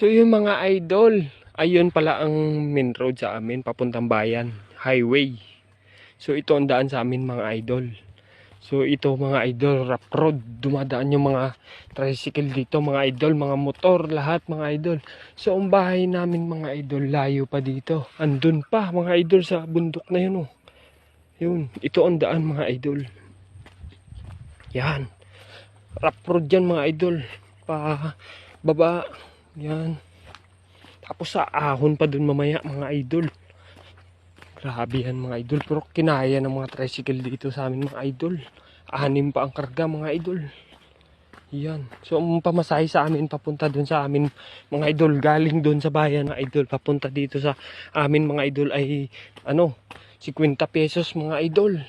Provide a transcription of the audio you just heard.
So yung mga idol, ayun pala ang main road sa amin, papuntang bayan, highway. So ito ang daan sa amin mga idol. So ito mga idol, rough road, dumadaan yung mga tricycle dito mga idol, mga motor, lahat mga idol. So ang bahay namin mga idol, layo pa dito. Andun pa mga idol sa bundok na yun oh. Yun, ito ang daan mga idol. Yan, rough road yan mga idol. Pa baba, yan. Tapos sa ahon pa dun mamaya mga idol. Grabe yan mga idol. Pero kinaya ng mga tricycle dito sa amin mga idol. 6 pa ang karga mga idol. Yan. So ang pamasahe sa amin papunta dun sa amin mga idol. Galing dun sa bayan mga idol. Papunta dito sa amin mga idol ay 50 pesos mga idol.